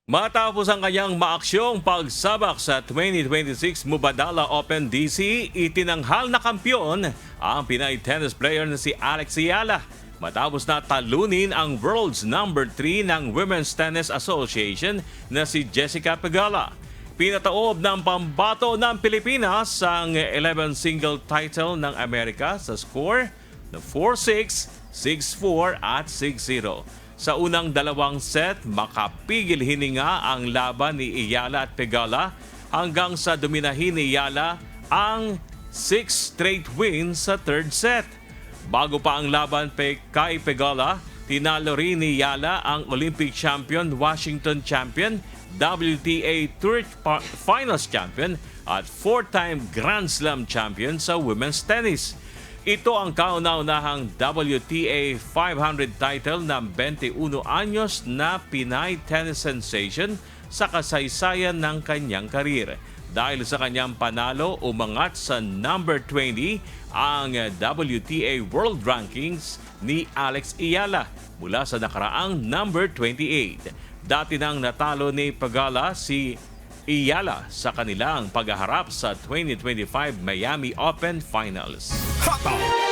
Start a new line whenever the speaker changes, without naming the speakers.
Matapos ang kanyang maaksyong pagsabak sa 2026 Mubadala Open DC, itinanghal na kampiyon ang Pinay tennis player na si Alex Ayala matapos na talunin ang world's number 3 ng Women's Tennis Association na si Jessica Pegula. Pinataob ng pambato ng Pilipinas ang 11 single title ng Amerika sa score na 4-6, 6-4 at 6-0. Sa unang dalawang set, makapigil hininga ang laban ni Ayala at Pegula hanggang sa dominahin ni Ayala ang 6 straight wins sa third set. Bago pa ang laban kay Pegula, tinalo rin ni Ayala ang Olympic champion, Washington champion, WTA Tour Finals champion at 4-time Grand Slam champion sa women's tennis. Ito ang kauna-unahang WTA 500 title ng 21 anyos na Pinay tennis sensation sa kasaysayan ng kanyang karir. Dahil sa kanyang panalo, umangat sa number 20 ang WTA World Rankings ni Alex Ayala mula sa nakaraang number 28. Dati nang natalo ni Pegula si Ayala sa kanilang paghaharap sa 2025 Miami Open Finals.
Hot dog.